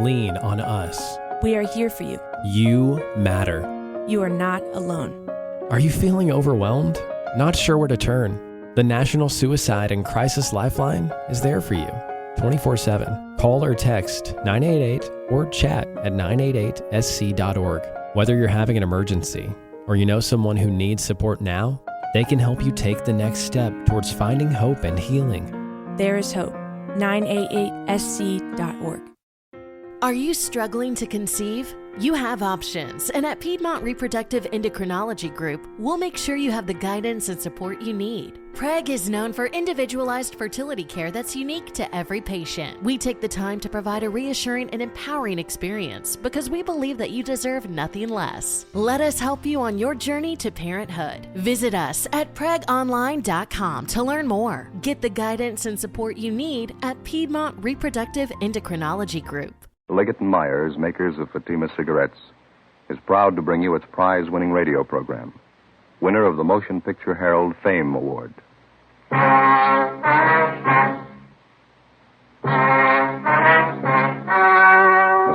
lean on us. We are here for you. You matter. You are not alone. Are you feeling overwhelmed? Not sure where to turn? The National Suicide and Crisis Lifeline is there for you 24/7. Call or text 988 or chat at 988sc.org. Whether you're having an emergency or you know someone who needs support now, they can help you take the next step towards finding hope and healing. There is hope. 988sc.org. Are you struggling to conceive? You have options, and at Piedmont Reproductive Endocrinology Group, we'll make sure you have the guidance and support you need. PREG is known for individualized fertility care that's unique to every patient. We take the time to provide a reassuring and empowering experience because we believe that you deserve nothing less. Let us help you on your journey to parenthood. Visit us at pregonline.com to learn more. Get the guidance and support you need at Piedmont Reproductive Endocrinology Group. Liggett & Myers, makers of Fatima cigarettes, is proud to bring you its prize-winning radio program, winner of the Motion Picture Herald Fame Award. The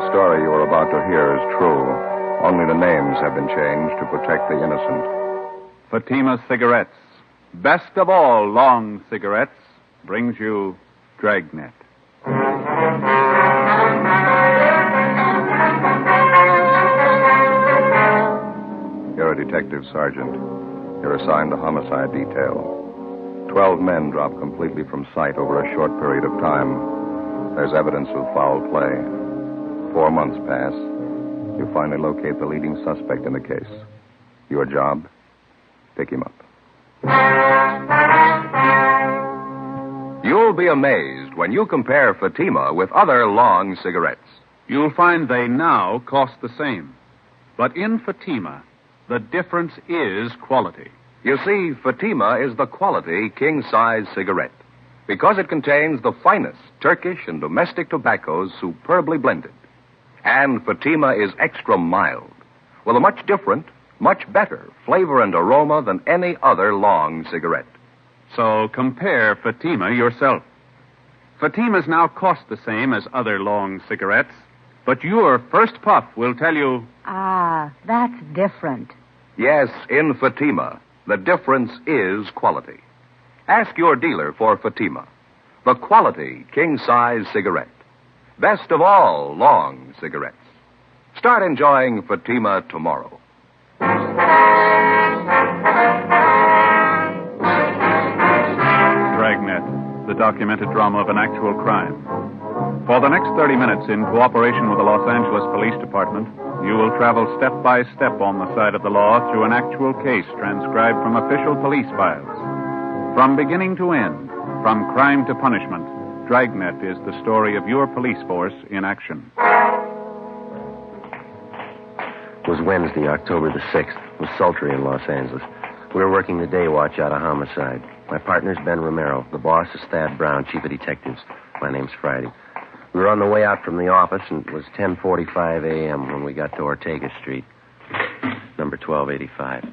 story you are about to hear is true. Only the names have been changed to protect the innocent. Fatima Cigarettes, best of all long cigarettes, brings you Dragnet. You're a detective sergeant. You're assigned to homicide detail. 12 men drop completely from sight over a short period of time. There's evidence of foul play. 4 months pass. You finally locate the leading suspect in the case. Your job? Pick him up. You'll be amazed when you compare Fatima with other long cigarettes. You'll find they now cost the same. But in Fatima, the difference is quality. You see, Fatima is the quality king-size cigarette because it contains the finest Turkish and domestic tobaccos superbly blended. And Fatima is extra mild with a much different, much better flavor and aroma than any other long cigarette. So compare Fatima yourself. Fatimas now cost the same as other long cigarettes, but your first puff will tell you... Ah, that's different. Yes, in Fatima, the difference is quality. Ask your dealer for Fatima, the quality king-size cigarette. Best of all long cigarettes. Start enjoying Fatima tomorrow. Dragnet, the documented drama of an actual crime. For the next 30 minutes, in cooperation with the Los Angeles Police Department, you will travel step by step on the side of the law through an actual case transcribed from official police files. From beginning to end, from crime to punishment, Dragnet is the story of your police force in action. It was Wednesday, October the 6th. It was sultry in Los Angeles. We were working the day watch out of homicide. My partner's Ben Romero. The boss is Thad Brown, chief of detectives. My name's Friday. We were on the way out from the office, and it was 10:45 a.m. when we got to Ortega Street, number 1285.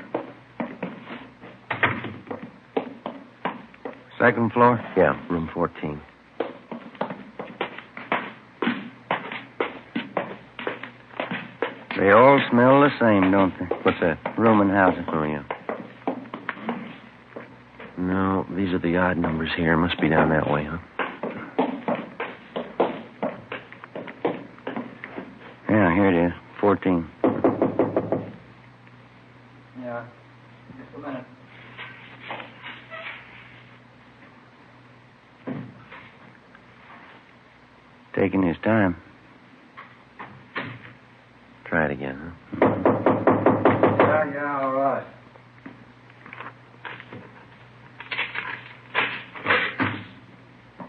Second floor? Yeah, room 14. They all smell the same, don't they? What's that? Room and housing. Oh, yeah. No, these are the odd numbers here. Must be down that way, huh? Yeah, here it is. 14. Yeah. Just a minute. Taking his time. Try it again, huh? Yeah, all right.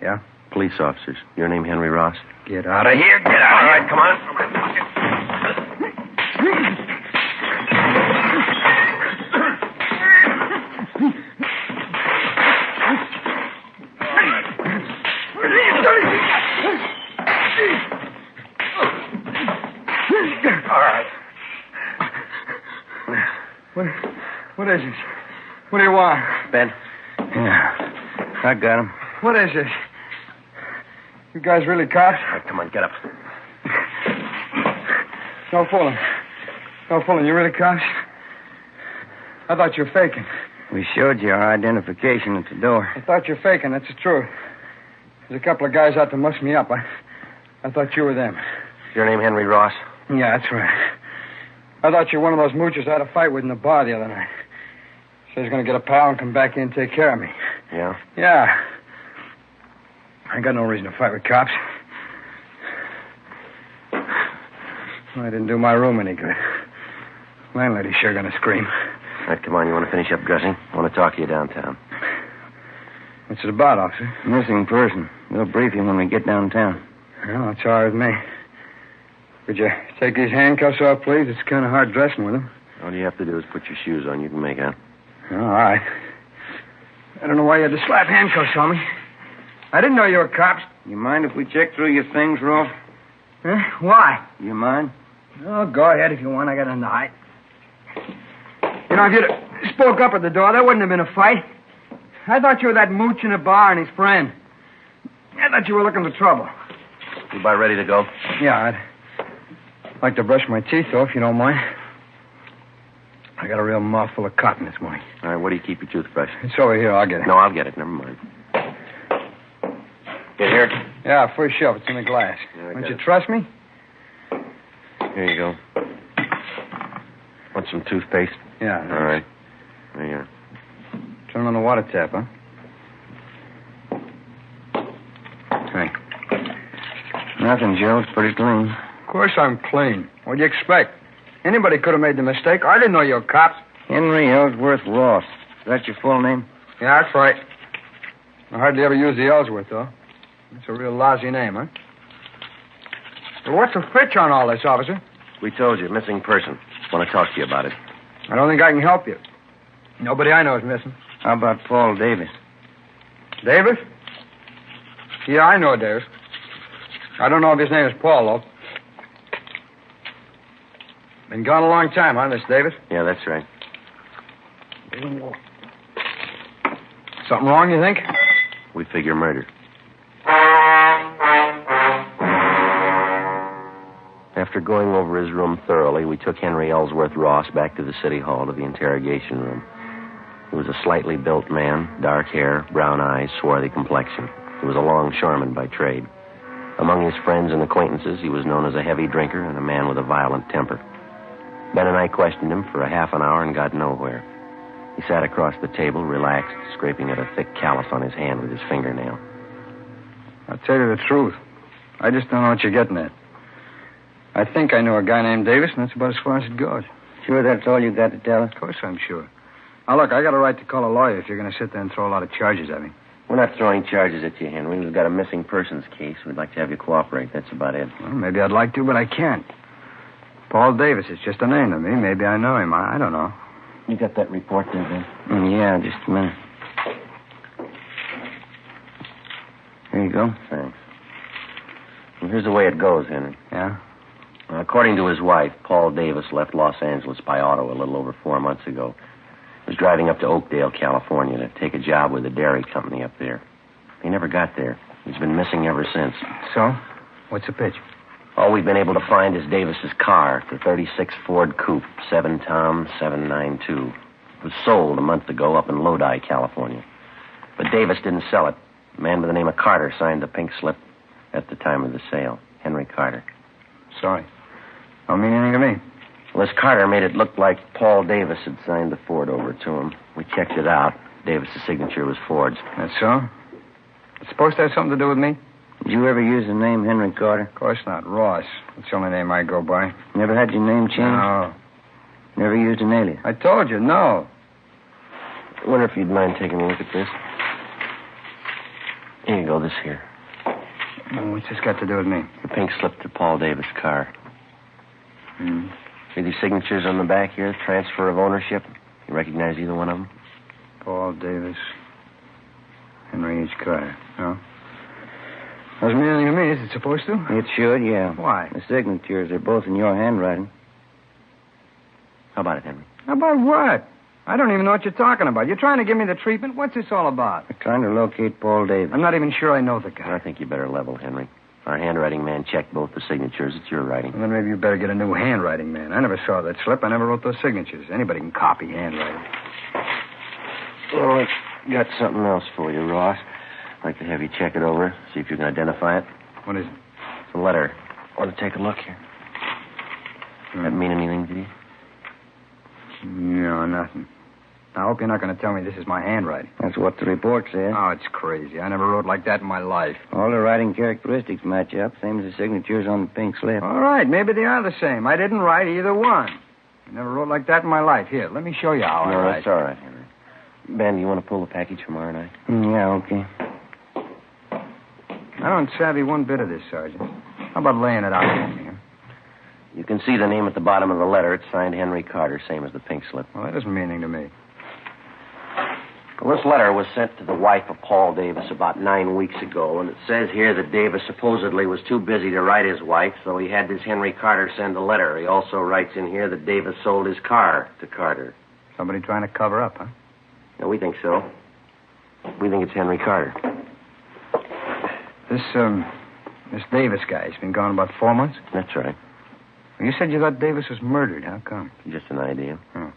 Yeah? Police officers. Your name, Henry Ross? Get out of here. Get out of here. Come on. All right. What is this? What do you want? Ben? Yeah, I got him. What is this? You guys really cops? All right, come on, get up. No fooling. No fooling. You really cops? I thought you were faking. We showed you our identification at the door. I thought you were faking. That's the truth. There's a couple of guys out to muss me up. I thought you were them. Is your name Henry Ross? Yeah, that's right. I thought you were one of those moochers I had a fight with in the bar the other night. Said he's going to get a pal and come back in and take care of me. Yeah? Yeah. I got no reason to fight with cops. I didn't do my room any good. Landlady's sure going to scream. All right, come on. You want to finish up dressing? I want to talk to you downtown. What's it about, officer? Missing person. We'll brief you when we get downtown. Well, that's all right with me. Could you take these handcuffs off, please? It's kind of hard dressing with them. All you have to do is put your shoes on. You can make out. All right. I don't know why you had to slap handcuffs on me. I didn't know you were cops. You mind if we check through your things, Rolf? Huh? Why? You mind? Oh, go ahead if you want. I got nothing to hide. You know, if you'd spoke up at the door, there wouldn't have been a fight. I thought you were that mooch in a bar and his friend. I thought you were looking for trouble. You about ready to go? Yeah, I'd like to brush my teeth, though, if you don't mind. I got a real mouthful of cotton this morning. All right, where do you keep your toothbrush? It's over here. I'll get it. No, I'll get it. Never mind. Get here? Yeah, first shelf. It's in the glass. Yeah, Don't you trust me? Here you go. Want some toothpaste? Yeah. All right. There you are. Turn on the water tap, huh? Hey. Nothing, Joe. It's pretty clean. Of course I'm clean. What'd you expect? Anybody could have made the mistake. I didn't know you were cops. Henry Ellsworth Ross. Is that your full name? Yeah, that's right. I hardly ever use the Ellsworth, though. That's a real lousy name, huh? Well, what's the fitch on all this, officer? We told you, missing person. Want to talk to you about it. I don't think I can help you. Nobody I know is missing. How about Paul Davis? Davis? Yeah, I know Davis. I don't know if his name is Paul, though. Been gone a long time, huh, Miss Davis? Yeah, that's right. Something wrong, you think? We figure murder. After going over his room thoroughly, we took Henry Ellsworth Ross back to the city hall to the interrogation room. He was a slightly built man, dark hair, brown eyes, swarthy complexion. He was a longshoreman by trade. Among his friends and acquaintances, he was known as a heavy drinker and a man with a violent temper. Ben and I questioned him for a half an hour and got nowhere. He sat across the table, relaxed, scraping at a thick callus on his hand with his fingernail. I'll tell you the truth. I just don't know what you're getting at. I think I know a guy named Davis, and that's about as far as it goes. Sure that's all you got to tell us? Of course I'm sure. Now, look, I got a right to call a lawyer if you're going to sit there and throw a lot of charges at me. We're not throwing charges at you, Henry. We've got a missing persons case. We'd like to have you cooperate. That's about it. Well, maybe I'd like to, but I can't. Paul Davis is just a name to me. Maybe I know him. I don't know. You got that report there, Ben? Yeah, just a minute. Here you go. Thanks. Well, here's the way it goes, Henry. Yeah? According to his wife, Paul Davis left Los Angeles by auto a little over 4 months ago. He was driving up to Oakdale, California to take a job with a dairy company up there. He never got there. He's been missing ever since. So? What's the pitch? All we've been able to find is Davis's car, the 36 Ford Coupe, 7 Tom 792. It was sold a month ago up in Lodi, California. But Davis didn't sell it. A man by the name of Carter signed the pink slip at the time of the sale. Henry Carter. Sorry. Don't mean anything to me. Well, this Carter made it look like Paul Davis had signed the Ford over to him. We checked it out. Davis's signature was Ford's. That's so? It's supposed to have something to do with me? Did you ever use the name Henry Carter? Of course not. Ross. That's the only name I go by. Never had your name changed? No. Never used an alias? I told you, no. I wonder if you'd mind taking a look at this. Here you go, this here. What's this got to do with me? The pink slip to Paul Davis' car. Hmm. See these signatures on the back here? Transfer of ownership. You recognize either one of them? Paul Davis. Henry H. Carter. No? Doesn't mean anything to me. Is it supposed to? It should, yeah. Why? The signatures are both in your handwriting. How about it, Henry? About what? I don't even know what you're talking about. You're trying to give me the treatment? What's this all about? We're trying to locate Paul Davis. I'm not even sure I know the guy. I think you better level, Henry. Our handwriting man checked both the signatures. It's your writing. Well, then maybe you better get a new handwriting man. I never saw that slip. I never wrote those signatures. Anybody can copy handwriting. Well, I got something else for you, Ross. I'd like to have you check it over, see if you can identify it. What is it? It's a letter. Want to take a look here? That mean anything to you? No, nothing. I hope you're not going to tell me this is my handwriting. That's what the report said. Oh, it's crazy. I never wrote like that in my life. All the writing characteristics match up, same as the signatures on the pink slip. All right, maybe they are the same. I didn't write either one. I never wrote like that in my life. Here, let me show you how I write. No, that's all right, Henry. Ben, you want to pull the package from R&I? Yeah, okay. I don't savvy one bit of this, Sergeant. How about laying it out for me, huh? You can see the name at the bottom of the letter. It's signed Henry Carter, same as the pink slip. Well, that doesn't mean anything to me. Well, this letter was sent to the wife of Paul Davis about 9 weeks ago, and it says here that Davis supposedly was too busy to write his wife, so he had this Henry Carter send a letter. He also writes in here that Davis sold his car to Carter. Somebody trying to cover up, huh? Yeah, we think so. We think it's Henry Carter. This Davis guy, he's been gone about 4 months? That's right. You said you thought Davis was murdered. How come? Just an idea. Hmm.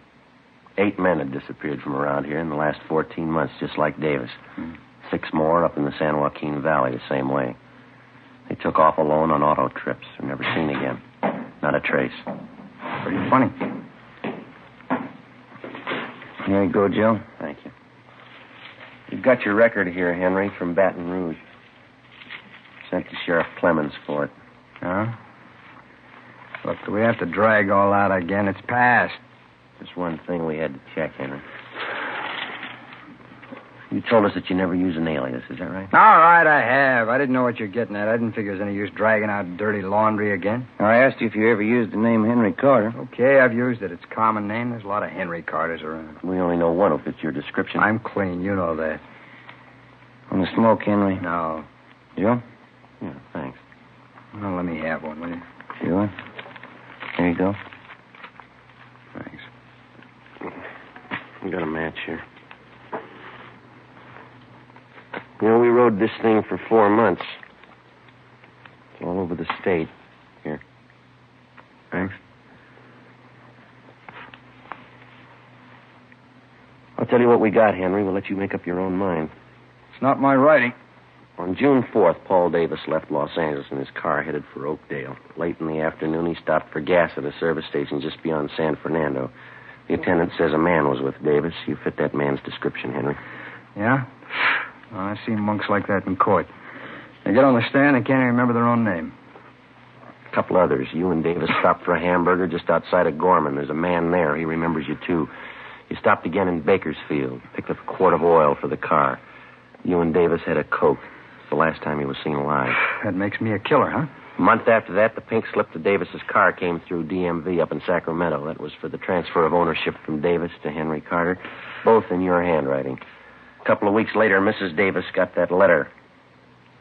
8 men had disappeared from around here in the last 14 months, just like Davis. 6 more up in the San Joaquin Valley the same way. They took off alone on auto trips. Were never seen again. Not a trace. Pretty funny. Here you go, Joe. Thank you. You've got your record here, Henry, from Baton Rouge. Sent to Sheriff Clemens for it. Huh? Look, do we have to drag all out again? It's past. Just one thing we had to check, Henry. You told us that you never use an alias, is that right? All right, I have. I didn't know what you're getting at. I didn't figure there's any use dragging out dirty laundry again. I asked you if you ever used the name Henry Carter. Okay, I've used it. It's a common name. There's a lot of Henry Carters around. We only know one who fits your description. I'm clean. You know that. On the smoke, Henry. No. Joe? Yeah, thanks. Well, let me have one, will you? Sure. Here you go. Thanks. We got a match here. You know, we rode this thing for 4 months. It's all over the state. Here. Thanks. I'll tell you what we got, Henry. We'll let you make up your own mind. It's not my writing. On June 4th, Paul Davis left Los Angeles in his car headed for Oakdale. Late in the afternoon, he stopped for gas at a service station just beyond San Fernando. The attendant says a man was with Davis. You fit that man's description, Henry. Yeah? Well, I've seen monks like that in court. They get on the stand and can't even remember their own name. A couple others. You and Davis stopped for a hamburger just outside of Gorman. There's a man there. He remembers you, too. You stopped again in Bakersfield. Picked up a quart of oil for the car. You and Davis had a Coke. It's the last time he was seen alive. That makes me a killer, huh? A month after that, the pink slip to Davis's car came through DMV up in Sacramento. That was for the transfer of ownership from Davis to Henry Carter, both in your handwriting. A couple of weeks later, Mrs. Davis got that letter.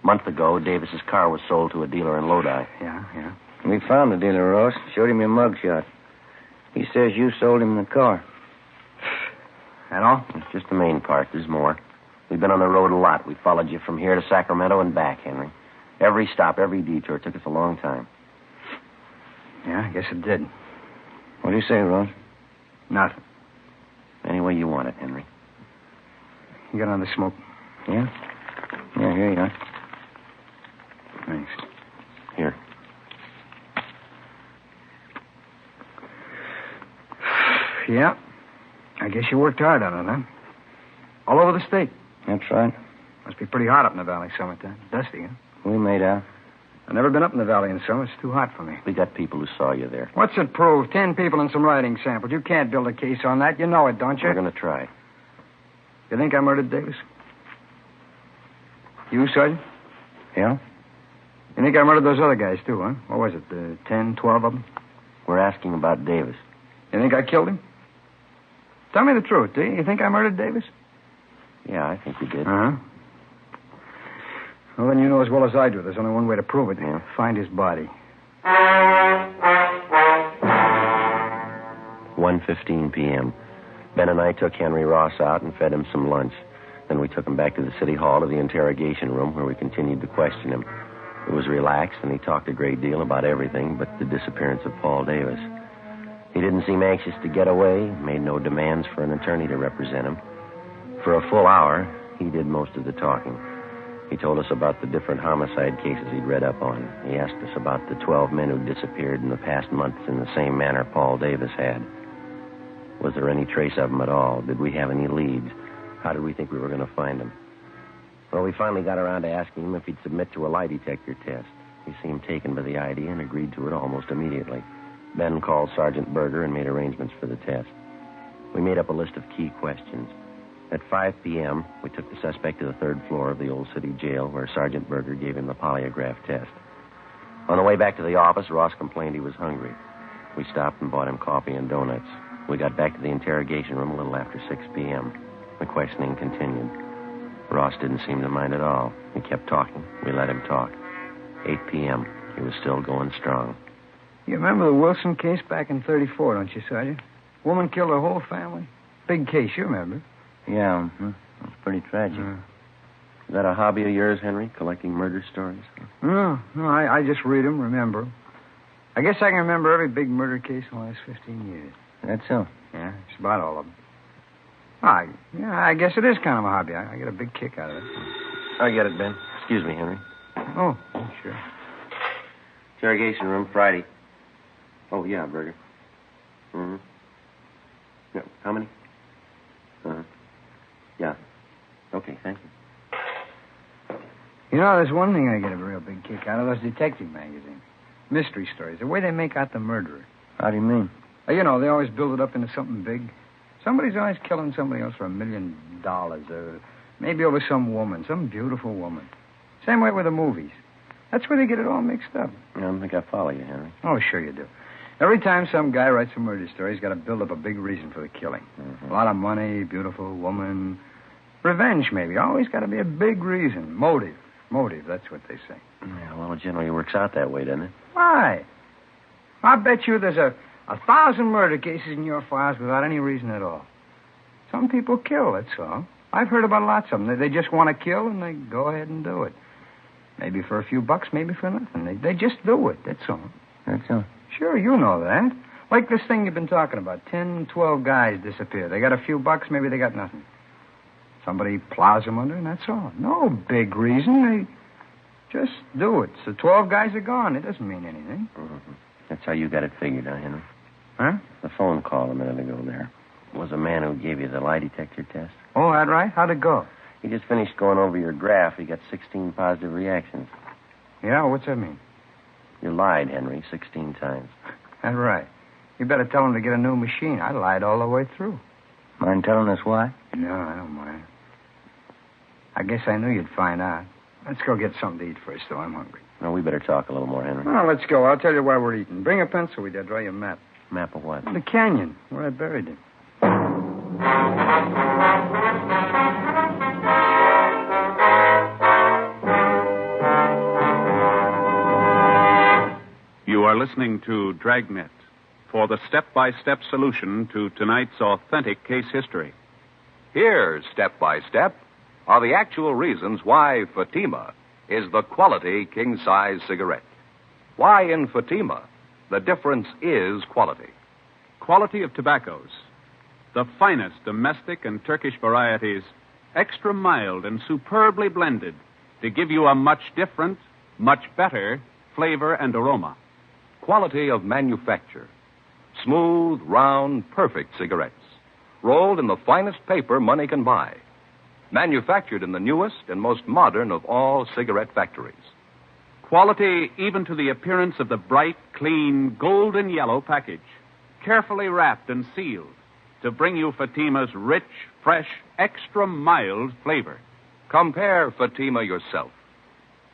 A month ago, Davis's car was sold to a dealer in Lodi. Yeah. We found the dealer, Ross. Showed him your mugshot. He says you sold him the car. That all? It's just the main part. There's more. We've been on the road a lot. We followed you from here to Sacramento and back, Henry. Every stop, every detour took us a long time. Yeah, I guess it did. What do you say, Ross? Nothing. Any way you want it, Henry. You got another smoke? Yeah? Yeah, here you are. Thanks. Here. Yeah. I guess you worked hard on it, huh? All over the state. That's right. Must be pretty hot up in the valley summertime. Dusty, huh? We made out. I've never been up in the valley in summer. It's too hot for me. We got people who saw you there. What's it prove? 10 people and some writing samples. You can't build a case on that. You know it, don't you? We're going to try. You think I murdered Davis? You, Sergeant? Yeah? You think I murdered those other guys, too, huh? What was it, 10, 12 of them? We're asking about Davis. You think I killed him? Tell me the truth, do you? You think I murdered Davis? Yeah, I think you did. Uh-huh. Well, then you know as well as I do. There's only one way to prove it. Yeah. Find his body. 1:15 p.m. Ben and I took Henry Ross out and fed him some lunch. Then we took him back to the city hall to the interrogation room where we continued to question him. He was relaxed, and he talked a great deal about everything but the disappearance of Paul Davis. He didn't seem anxious to get away, made no demands for an attorney to represent him. For a full hour, he did most of the talking. He told us about the different homicide cases he'd read up on. He asked us about the 12 men who disappeared in the past months in the same manner Paul Davis had. Was there any trace of them at all? Did we have any leads? How did we think we were going to find them? Well, we finally got around to asking him if he'd submit to a lie detector test. He seemed taken by the idea and agreed to it almost immediately. Ben called Sergeant Berger and made arrangements for the test. We made up a list of key questions. At 5 p.m., we took the suspect to the third floor of the old city jail, where Sergeant Berger gave him the polygraph test. On the way back to the office, Ross complained he was hungry. We stopped and bought him coffee and donuts. We got back to the interrogation room a little after 6 p.m. The questioning continued. Ross didn't seem to mind at all. He kept talking. We let him talk. 8 p.m., he was still going strong. You remember the Wilson case back in 34, don't you, Sergeant? Woman killed her whole family. Big case, you remember. Yeah, it was pretty tragic. Is that a hobby of yours, Henry, collecting murder stories? No, I just read them, remember 'em. I guess I can remember every big murder case in the last 15 years. That's so. Yeah, it's about all of them. I guess it is kind of a hobby. I get a big kick out of it. I get it, Ben. Excuse me, Henry. Oh, sure. Interrogation room, Friday. Oh, yeah, Berger. Mm-hmm. Yeah, how many? Yeah. Okay, thank you. You know, there's one thing I get a real big kick out of, those detective magazines. Mystery stories, the way they make out the murderer. How do you mean? You know, they always build it up into something big. Somebody's always killing somebody else for $1 million, or maybe over some woman, some beautiful woman. Same way with the movies. That's where they get it all mixed up. I don't think I follow you, Henry. Oh, sure you do. Every time some guy writes a murder story, he's got to build up a big reason for the killing. Mm-hmm. A lot of money, beautiful woman, revenge maybe. Always got to be a big reason. Motive, that's what they say. Yeah, well, it generally works out that way, doesn't it? Why? I bet you there's a 1,000 murder cases in your files without any reason at all. Some people kill, that's all. I've heard about lots of them. They just want to kill, and they go ahead and do it. Maybe for a few bucks, maybe for nothing. They just do it, that's all. That's so. Sure, you know that. Like this thing you've been talking about. 10, 12 guys disappear. They got a few bucks, maybe they got nothing. Somebody plows them under, and that's all. No big reason. They just do it. So 12 guys are gone. It doesn't mean anything. Mm-hmm. That's how you got it figured, huh, Henry? Huh? The phone call a minute ago there was a man who gave you the lie detector test. Oh, that right? How'd it go? He just finished going over your graph. He got 16 positive reactions. Yeah, what's that mean? You lied, Henry, 16 times. That right. You better tell him to get a new machine. I lied all the way through. Mind telling us why? No, I don't mind. I guess I knew you'd find out. Let's go get something to eat first, though. I'm hungry. No, we better talk a little more, Henry. Well, let's go. I'll tell you why we're eating. Bring a pencil with you. I'll draw you a map. Map of what? The canyon, where I buried him. You are listening to Dragnet for the step-by-step solution to tonight's authentic case history. Here, step by step, are the actual reasons why Fatima is the quality king-size cigarette. Why in Fatima the difference is quality. Quality of tobaccos. The finest domestic and Turkish varieties, extra mild and superbly blended to give you a much different, much better flavor and aroma. Quality of manufacture. Smooth, round, perfect cigarettes. Rolled in the finest paper money can buy. Manufactured in the newest and most modern of all cigarette factories. Quality even to the appearance of the bright, clean, golden yellow package. Carefully wrapped and sealed to bring you Fatima's rich, fresh, extra mild flavor. Compare Fatima yourself.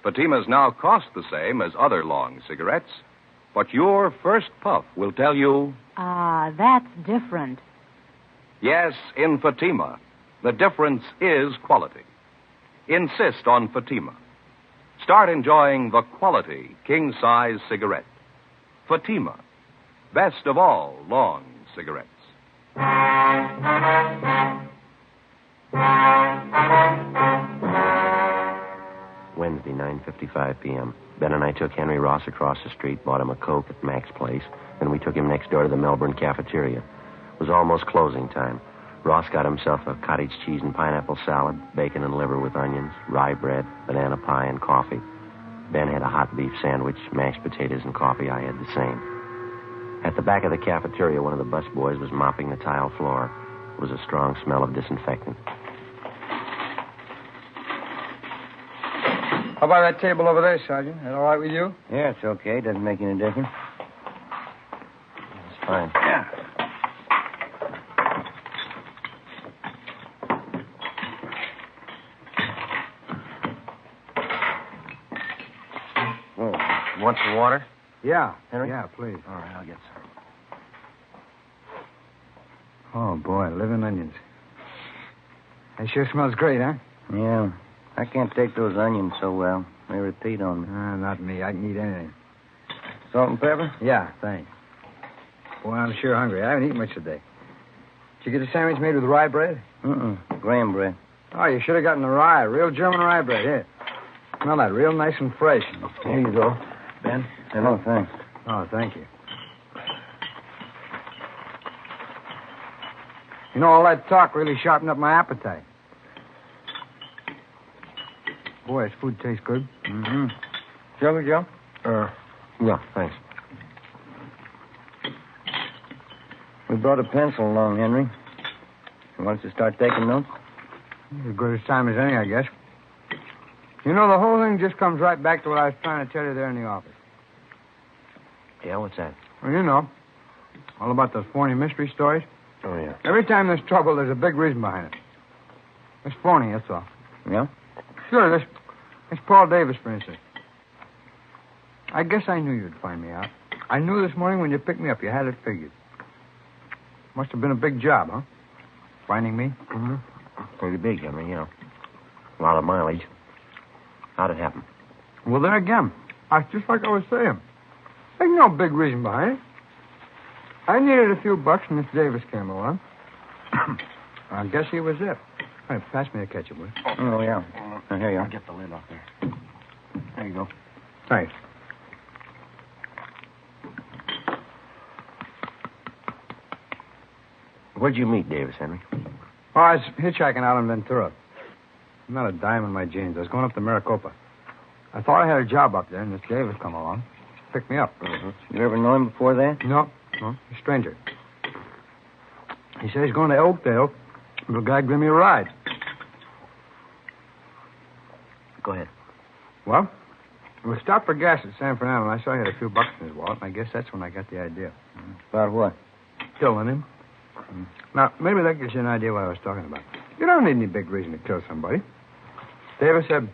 Fatimas now cost the same as other long cigarettes, but your first puff will tell you... Ah, that's different. Yes, in Fatima, the difference is quality. Insist on Fatima. Start enjoying the quality king-size cigarette. Fatima, best of all long cigarettes. Wednesday, 9:55 p.m. Ben and I took Henry Ross across the street, bought him a Coke at Mac's place, then we took him next door to the Melbourne cafeteria. It was almost closing time. Ross got himself a cottage cheese and pineapple salad, bacon and liver with onions, rye bread, banana pie, and coffee. Ben had a hot beef sandwich, mashed potatoes, and coffee. I had the same. At the back of the cafeteria, one of the busboys was mopping the tile floor. It was a strong smell of disinfectant. How about that table over there, Sergeant? That all right with you? Yeah, it's okay. Doesn't make any difference. It's fine. Yeah. Want some water? Yeah. Henry? Yeah, please. All right, I'll get some. Oh, boy, living onions. That sure smells great, huh? Yeah. I can't take those onions so well. They repeat on me. Not me. I can eat anything. Salt and pepper? Yeah, thanks. Boy, I'm sure hungry. I haven't eaten much today. Did you get a sandwich made with rye bread? Graham bread. Oh, you should have gotten the rye. Real German rye bread. Here. Smell that. Real nice and fresh. Here you go, Ben. Oh, thanks. Oh, thank you. You know, all that talk really sharpened up my appetite. Boy, this food tastes good. Mm-hmm. Sugar, Joe? Yeah, thanks. We brought a pencil along, Henry. You want us to start taking notes? As good a time as any, I guess. You know, the whole thing just comes right back to what I was trying to tell you there in the office. Yeah, what's that? Well, you know, all about those phony mystery stories. Oh, yeah. Every time there's trouble, there's a big reason behind it. It's phony, that's all. Yeah? Sure, this Paul Davis, for instance. I guess I knew you'd find me out. I knew this morning when you picked me up, you had it figured. Must have been a big job, huh? Finding me? Mm-hmm. Pretty big, Henry, yeah. A lot of mileage. How'd it happen? Well, there again. Just like I was saying. There's no big reason behind it. I needed a few bucks, and Miss Davis came along. I guess he was it. All right, pass me the ketchup, will you? Oh, yeah. Here you are. I'll get the lid off there. There you go. Thanks. Where'd you meet Davis, Henry? Oh, I was hitchhiking out in Ventura. Not a dime in my jeans. I was going up to Maricopa. I thought I had a job up there, and Miss Davis come along. Picked me up. Mm-hmm. You ever know him before that? No, a stranger. He said he's going to Oakdale. The guy gave me a ride. Go ahead. Well, we stopped for gas at San Fernando, and I saw he had a few bucks in his wallet, and I guess that's when I got the idea. About what? Killing him. Now, maybe that gives you an idea what I was talking about. You don't need any big reason to kill somebody. Davis said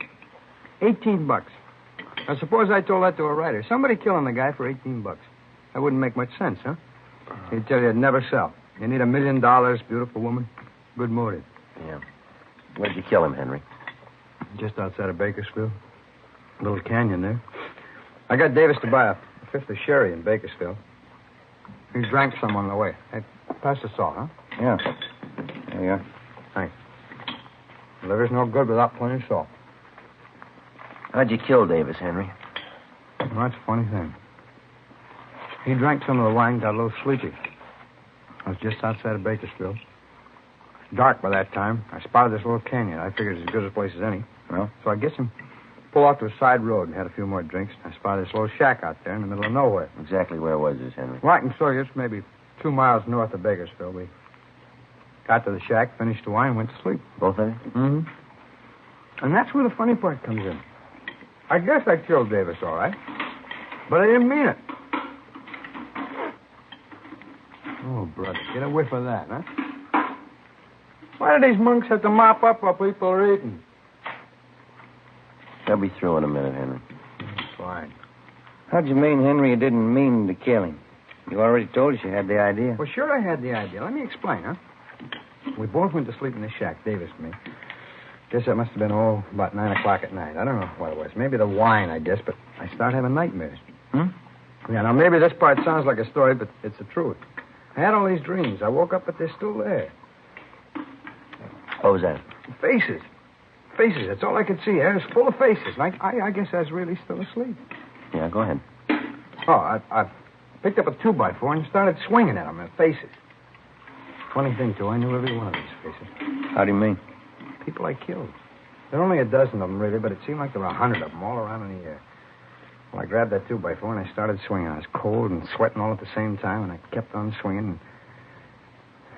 18 bucks. Now, suppose I told that to a writer. Somebody killing the guy for 18 bucks. That wouldn't make much sense, huh? He'd tell you it'd never sell. You need $1 million, beautiful woman, good motive. Yeah. Where'd you kill him, Henry? Just outside of Bakersfield. A little canyon there. I got Davis to buy a fifth of sherry in Bakersfield. He drank some on the way. Hey, pass the salt, huh? Yeah. There you are. Thanks. Liver's no good without plenty of salt. How'd you kill Davis, Henry? Well, that's a funny thing. He drank some of the wine, got a little sleepy. I was just outside of Bakersfield. Dark by that time. I spotted this little canyon. I figured it's as good a place as any. Well? So I guess him pull off to a side road and had a few more drinks. I spotted this little shack out there in the middle of nowhere. Exactly where was this, Henry? Well, I can show you. It's maybe 2 miles north of Bakersfield. We got to the shack, finished the wine, and went to sleep. Both of you? Mm-hmm. And that's where the funny part comes in. I guess I killed Davis, all right. But I didn't mean it. Oh, brother, get a whiff of that, huh? Why do these monks have to mop up while people are eating? They'll be through in a minute, Henry. Fine. How'd you mean, Henry, you didn't mean to kill him? You already told us you had the idea. Well, sure I had the idea. Let me explain, huh? We both went to sleep in the shack, Davis and me. Guess that must have been, about 9 o'clock at night. I don't know what it was. Maybe the wine, I guess, but I started having nightmares. Hmm? Yeah, now maybe this part sounds like a story, but it's the truth. I had all these dreams. I woke up, but they're still there. What was that? Faces. Faces, that's all I could see. It was full of faces. I guess I was really still asleep. Yeah, go ahead. Oh, I picked up a 2x4 and started swinging at them in the faces. Funny thing, too, I knew every one of these faces. How do you mean? People I killed. There are only a dozen of them, really, but it seemed like there were 100 of them all around in the air. Well, I grabbed that 2x4 and I started swinging. I was cold and sweating all at the same time, and I kept on swinging.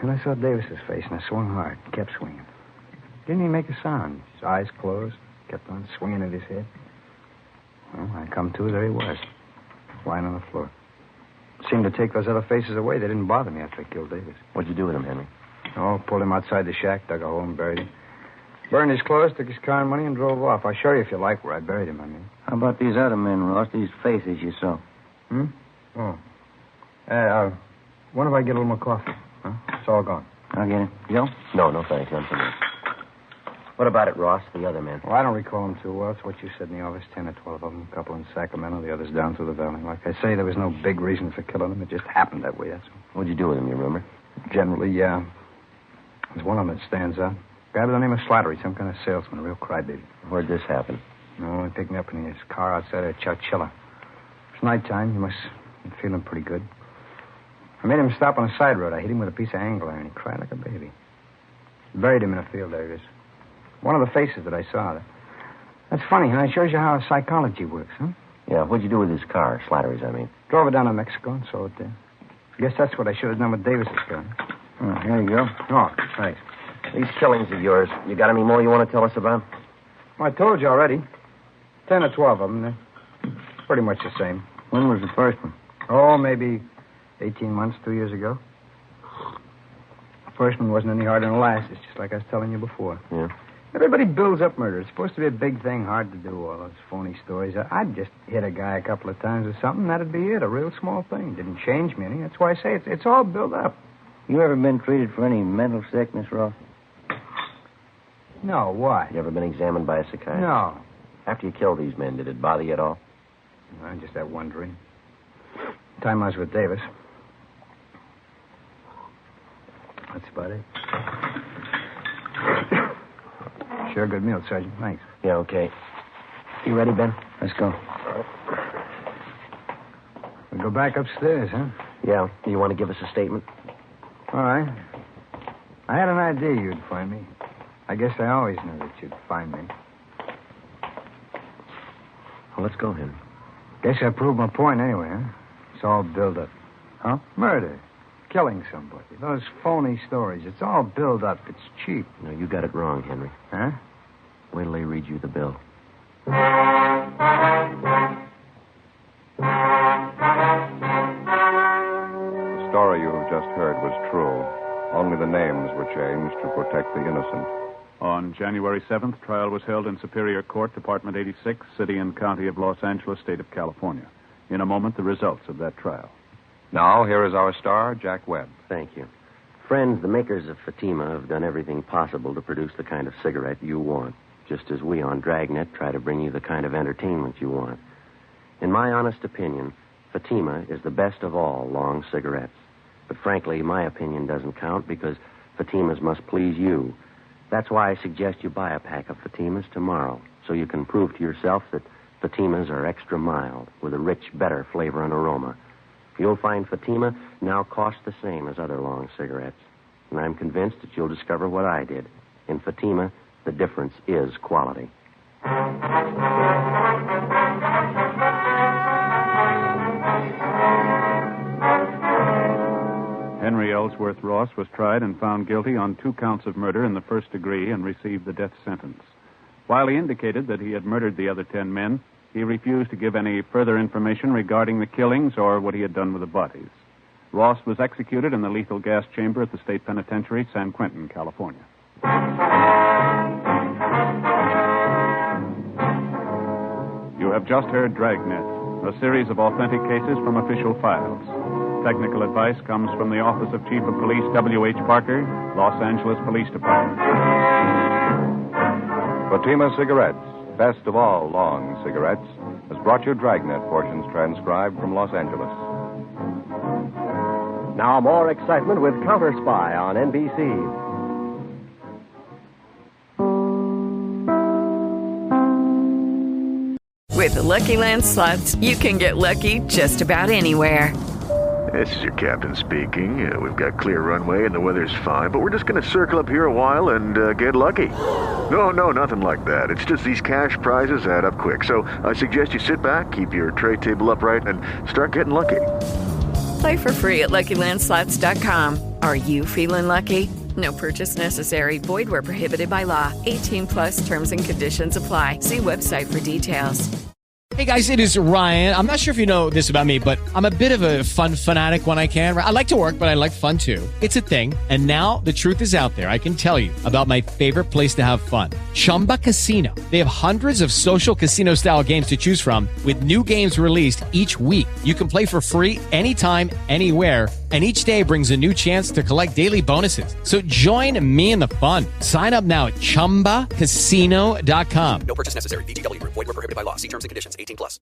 And I saw Davis's face, and I swung hard, kept swinging. Didn't even make a sound. His eyes closed, kept on swinging at his head. Well, I come to, there he was, lying on the floor. Seemed to take those other faces away. They didn't bother me after I killed Davis. What'd you do with him, Henry? Oh, pulled him outside the shack, dug a hole and buried him. Burned his clothes, took his car and money, and drove off. I'll show you if you like where I buried him, I mean. How about these other men, Ross? These faces you saw. Oh. When if I get a little more coffee? Huh? It's all gone. I'll get it. Joe? No, thanks. None for me. What about it, Ross? The other men? Well, I don't recall them too well. It's what you said in the office. 10 or 12 of them. A couple in Sacramento, the others down through the valley. Like I say, there was no big reason for killing them. It just happened that way, that's all. What'd you do with them, you remember? Generally, yeah. There's one of them that stands out. A guy by the name of Slattery, some kind of salesman, a real crybaby. Where'd this happen? Oh, he picked me up in his car outside of Chowchilla. It's nighttime. He must be feeling pretty good. I made him stop on a side road. I hit him with a piece of angle iron. He cried like a baby. Buried him in a field there. It is. One of the faces that I saw. That's funny, huh? It shows you how psychology works, huh? Yeah, what'd you do with his car? Slattery's, I mean. Drove it down to Mexico and sold it there. Guess that's what I should have done with Davis's car. Oh, here you go. Oh, thanks. These killings of yours, you got any more you want to tell us about? Well, I told you already. 10 or 12 of them. They're pretty much the same. When was the first one? Oh, maybe 18 months, 2 years ago. The first one wasn't any harder than the last. It's just like I was telling you before. Yeah. Everybody builds up murder. It's supposed to be a big thing, hard to do, all those phony stories. I'd just hit a guy a couple of times or something, that'd be it, a real small thing. Didn't change me any. That's why I say it's all built up. You ever been treated for any mental sickness, Ross? No, why? You ever been examined by a psychiatrist? No. After you killed these men, did it bother you at all? I just had one dream. The time I was with Davis. That's about it. Sure good meal, Sergeant. Thanks. Yeah, okay. You ready, Ben? Let's go. We go back upstairs, huh? Yeah. Do you want to give us a statement? All right. I had an idea you'd find me. I guess I always knew that you'd find me. Well, let's go, Henry. Guess I proved my point anyway, huh? It's all built up. Huh? Murder. Killing somebody. Those phony stories. It's all built up. It's cheap. No, you got it wrong, Henry. Huh? Wait till they read you the bill. The story you have just heard was true. Only the names were changed to protect the innocent. On January 7th, trial was held in Superior Court, Department 86, City and County of Los Angeles, State of California. In a moment, the results of that trial. Now, here is our star, Jack Webb. Thank you. Friends, the makers of Fatima have done everything possible to produce the kind of cigarette you want, just as we on Dragnet try to bring you the kind of entertainment you want. In my honest opinion, Fatima is the best of all long cigarettes. But frankly, my opinion doesn't count because Fatimas must please you. That's why I suggest you buy a pack of Fatimas tomorrow, so you can prove to yourself that Fatimas are extra mild, with a rich, better flavor and aroma. You'll find Fatima now costs the same as other long cigarettes. And I'm convinced that you'll discover what I did. In Fatima, the difference is quality. Henry Ellsworth Ross was tried and found guilty on 2 counts of murder in the first degree and received the death sentence. While he indicated that he had murdered the other 10 men, he refused to give any further information regarding the killings or what he had done with the bodies. Ross was executed in the lethal gas chamber at the State Penitentiary, San Quentin, California. You have just heard Dragnet, a series of authentic cases from official files. Technical advice comes from the Office of Chief of Police W.H. Parker, Los Angeles Police Department. Fatima Cigarettes, best of all long cigarettes, has brought you Dragnet portions transcribed from Los Angeles. Now more excitement with Counter Spy on NBC. With the Lucky Land Slots, you can get lucky just about anywhere. This is your captain speaking. We've got clear runway and the weather's fine, but we're just going to circle up here a while and get lucky. No, nothing like that. It's just these cash prizes add up quick. So I suggest you sit back, keep your tray table upright, and start getting lucky. Play for free at LuckyLandSlots.com. Are you feeling lucky? No purchase necessary. Void where prohibited by law. 18 plus terms and conditions apply. See website for details. Hey guys, it is Ryan. I'm not sure if you know this about me, but I'm a bit of a fun fanatic when I can. I like to work, but I like fun too. It's a thing. And now the truth is out there. I can tell you about my favorite place to have fun. Chumba Casino. They have hundreds of social casino style games to choose from with new games released each week. You can play for free anytime, anywhere. And each day brings a new chance to collect daily bonuses. So join me in the fun. Sign up now at ChumbaCasino.com. No purchase necessary. VGW Group. Void where prohibited by law. See terms and conditions. 18 plus.